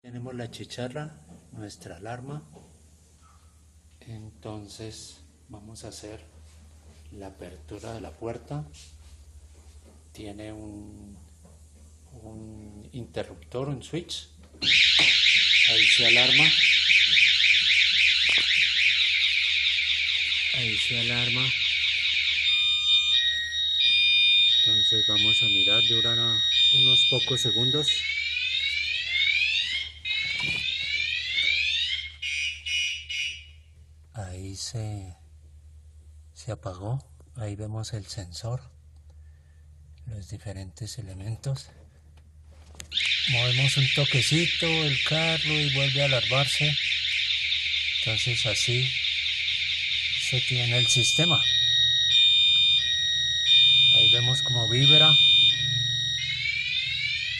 Tenemos la chicharra, nuestra alarma. Entonces vamos a hacer la apertura de la puerta. Tiene un interruptor, un switch. Ahí se alarma. Ahí se alarma. Entonces vamos a mirar, durará unos pocos segundos. Ahí se apagó. Ahí vemos el sensor, los diferentes elementos. Movemos un toquecito el carro y vuelve a alarmarse. Entonces así se tiene el sistema. Ahí vemos como vibra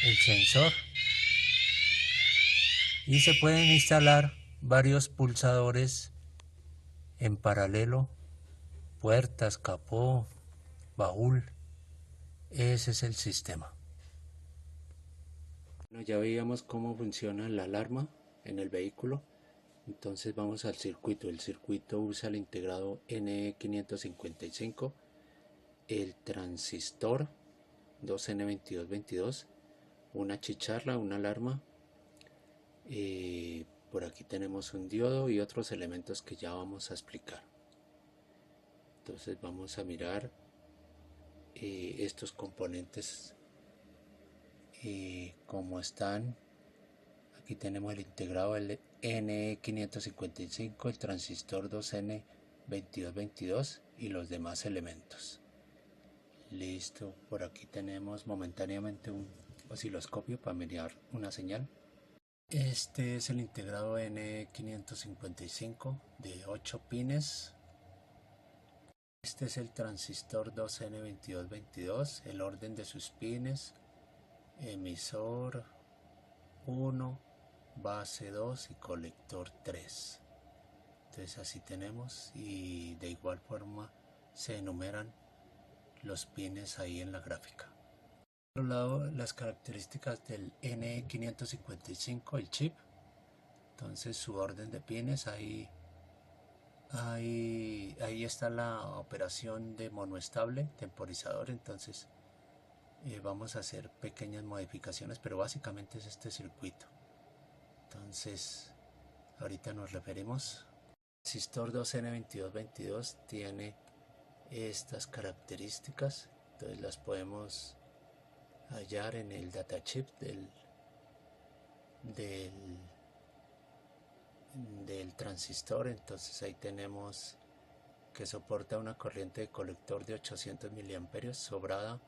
el sensor y se pueden instalar varios pulsadores en paralelo, puertas, capó, baúl. Ese es el sistema. Bueno, ya veíamos cómo funciona la alarma en el vehículo. Entonces vamos al circuito. El circuito usa el integrado NE555, el transistor 2N2222, una chicharra, una alarma. Por aquí tenemos un diodo y otros elementos que ya vamos a explicar. Entonces vamos a mirar estos componentes cómo están. Aquí tenemos el integrado NE555, el transistor 2N2222 y los demás elementos. Listo, por aquí tenemos momentáneamente un osciloscopio para mirar una señal. Este es el integrado N555 de 8 pines. Este es el transistor 2N2222, el orden de sus pines: emisor 1, base 2 y colector 3. Entonces así tenemos, y de igual forma se enumeran los pines ahí en la gráfica. Por otro lado, las características del N555, el chip. Entonces su orden de pines, ahí está la operación de monoestable, temporizador. Entonces vamos a hacer pequeñas modificaciones, pero básicamente es este circuito. Entonces ahorita nos referimos. El transistor 2N2222 tiene estas características, entonces las podemos hallar en el datachip del transistor. Entonces ahí tenemos que soporta una corriente de colector de 800 miliamperios sobrada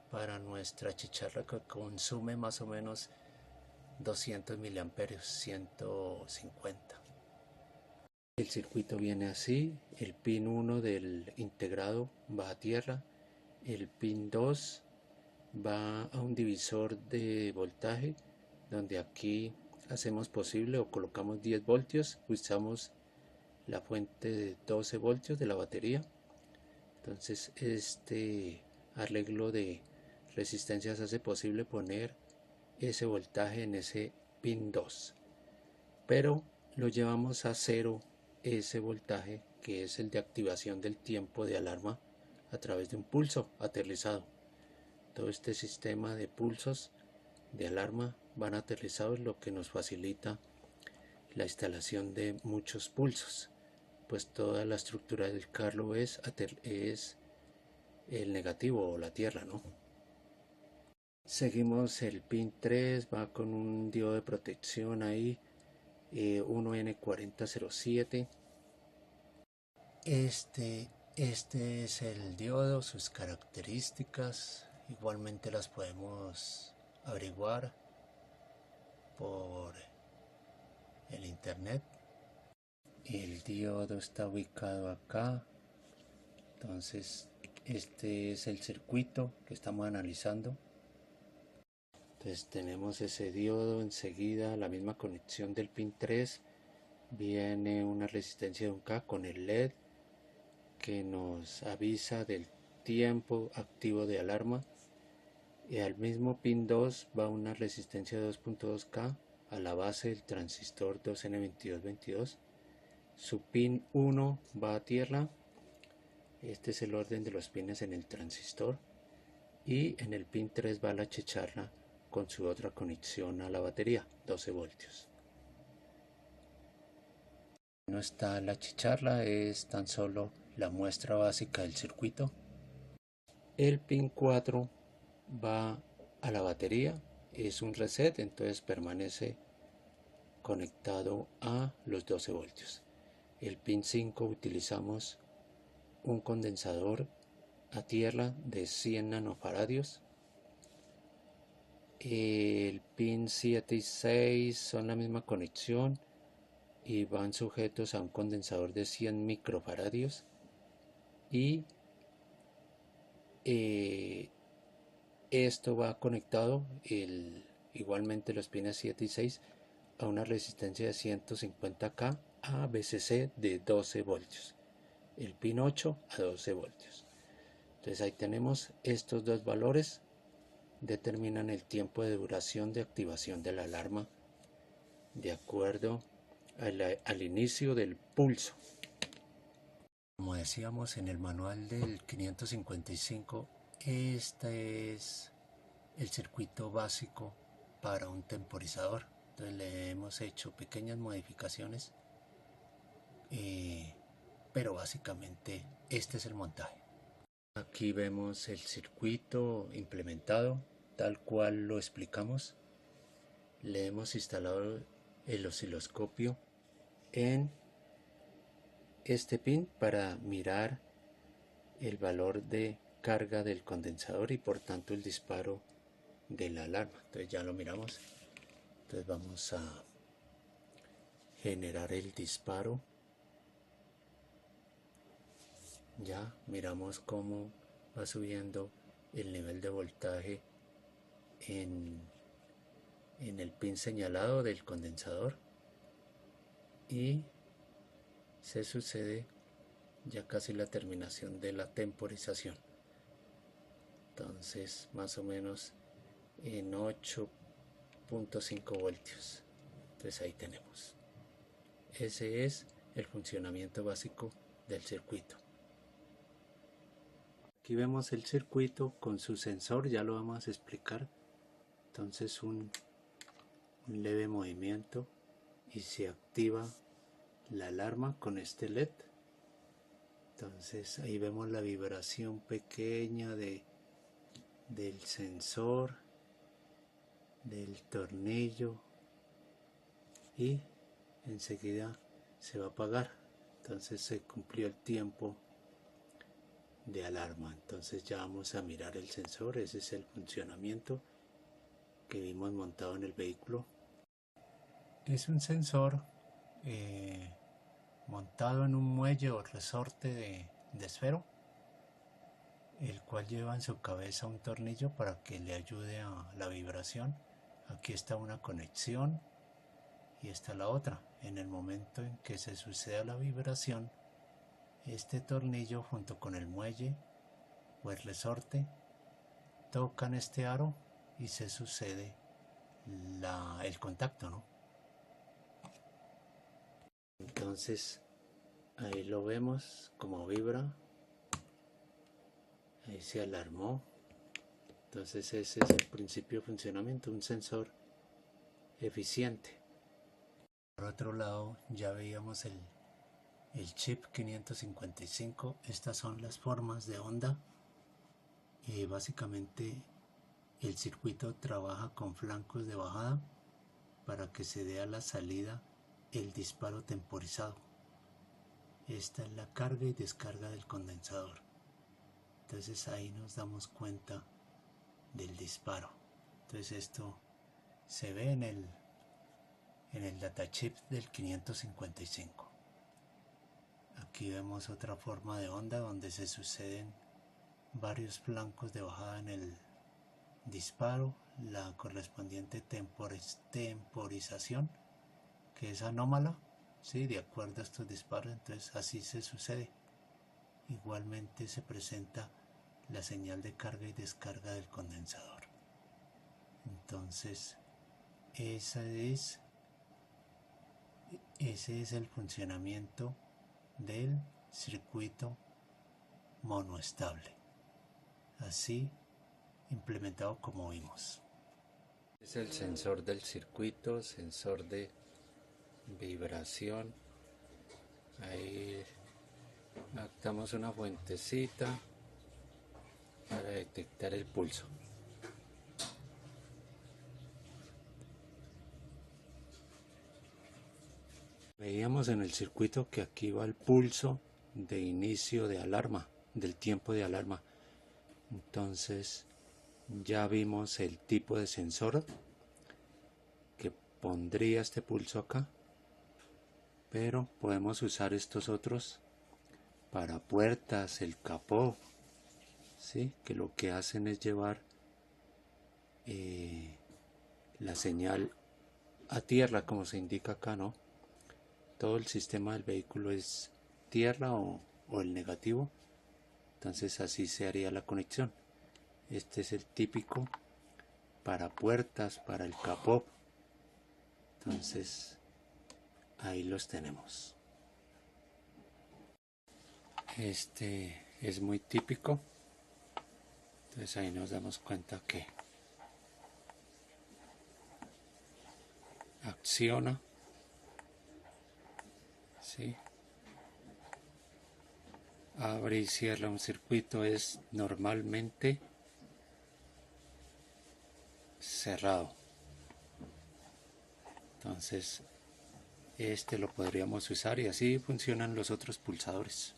para nuestra chicharra, que consume más o menos 200 miliamperios, 150. El circuito viene así: el pin 1 del integrado va a tierra, el pin 2 va a un divisor de voltaje, donde aquí hacemos posible o colocamos 10 voltios, usamos la fuente de 12 voltios de la batería. Entonces este arreglo de resistencias hace posible poner ese voltaje en ese pin 2, pero lo llevamos a cero ese voltaje, que es el de activación del tiempo de alarma a través de un pulso aterrizado. Todo este sistema de pulsos de alarma van aterrizados, lo que nos facilita la instalación de muchos pulsos, pues toda la estructura del carro es el negativo o la tierra, ¿no? Seguimos el pin 3, va con un diodo de protección ahí, 1N4007. Este es el diodo, sus características igualmente las podemos averiguar por el internet. El diodo está ubicado acá. Entonces este es el circuito que estamos analizando. Entonces tenemos ese diodo, enseguida la misma conexión del pin 3, viene una resistencia de 1K con el LED que nos avisa del tiempo activo de alarma, y al mismo pin 2 va una resistencia de 2.2K a la base del transistor 2N2222. Su pin 1 va a tierra. Este es el orden de los pines en el transistor. Y en el pin 3 va la chicharra con su otra conexión a la batería, 12 voltios. No está la chicharra, es tan solo la muestra básica del circuito. El pin 4 va a la batería, es un reset, entonces permanece conectado a los 12 voltios. El pin 5 utilizamos un condensador a tierra de 100 nanofaradios. El pin 7 y 6 son la misma conexión y van sujetos a un condensador de 100 microfaradios. Y esto va conectado, igualmente los pines 7 y 6, a una resistencia de 150K a VCC de 12 voltios. El pin 8 a 12 voltios. Entonces ahí tenemos estos dos valores, determinan el tiempo de duración de activación de la alarma de acuerdo al inicio del pulso. Como decíamos en el manual del 555, este es el circuito básico para un temporizador. Entonces le hemos hecho pequeñas modificaciones, pero básicamente este es el montaje. Aquí vemos el circuito implementado tal cual lo explicamos. Le hemos instalado el osciloscopio en este pin para mirar el valor de carga del condensador y por tanto el disparo de la alarma. Entonces ya lo miramos. Entonces vamos a generar el disparo. Ya miramos cómo va subiendo el nivel de voltaje en el pin señalado del condensador y se sucede ya casi la terminación de la temporización. Entonces más o menos en 8.5 voltios. Entonces ahí tenemos. Ese es el funcionamiento básico del circuito. Aquí vemos el circuito con su sensor, ya lo vamos a explicar. Entonces un leve movimiento y se activa la alarma con este LED. Entonces ahí vemos la vibración pequeña del sensor, del tornillo, y enseguida se va a apagar. Entonces se cumplió el tiempo de alarma. Entonces ya vamos a mirar el sensor. Ese es el funcionamiento que vimos montado en el vehículo. Es un sensor montado en un muelle o resorte de esfero, el cual lleva en su cabeza un tornillo para que le ayude a la vibración. Aquí está una conexión y está la otra. En el momento en que se suceda la vibración, este tornillo junto con el muelle o el resorte tocan este aro y se sucede el contacto, ¿no? Entonces ahí lo vemos como vibra, ahí se alarmó. Entonces ese es el principio de funcionamiento, un sensor eficiente. Por otro lado ya veíamos el chip 555. Estas son las formas de onda. Básicamente el circuito trabaja con flancos de bajada para que se dé a la salida el disparo temporizado. Esta es la carga y descarga del condensador. Entonces ahí nos damos cuenta del disparo. Entonces esto se ve en el datachip del 555. Aquí vemos otra forma de onda donde se suceden varios flancos de bajada en el disparo, la correspondiente temporización, que es anómala, ¿sí? De acuerdo a estos disparos. Entonces así se sucede. Igualmente se presenta la señal de carga y descarga del condensador. Entonces ese es el funcionamiento del circuito monoestable, así implementado como vimos. Es el sensor del circuito, sensor de vibración. Ahí actamos una fuentecita para detectar el pulso. Veíamos en el circuito que aquí va el pulso de inicio de alarma, del tiempo de alarma. Entonces ya vimos el tipo de sensor que pondría este pulso acá, pero podemos usar estos otros para puertas, el capó, ¿sí? Que lo que hacen es llevar la señal a tierra, como se indica acá, ¿no? Todo el sistema del vehículo es tierra o el negativo, entonces así se haría la conexión. Este es el típico para puertas, para el capó. Entonces ahí los tenemos. Este es muy típico, entonces ahí nos damos cuenta que acciona, ¿sí? Abre y cierra un circuito, es normalmente cerrado. Entonces este lo podríamos usar y así funcionan los otros pulsadores.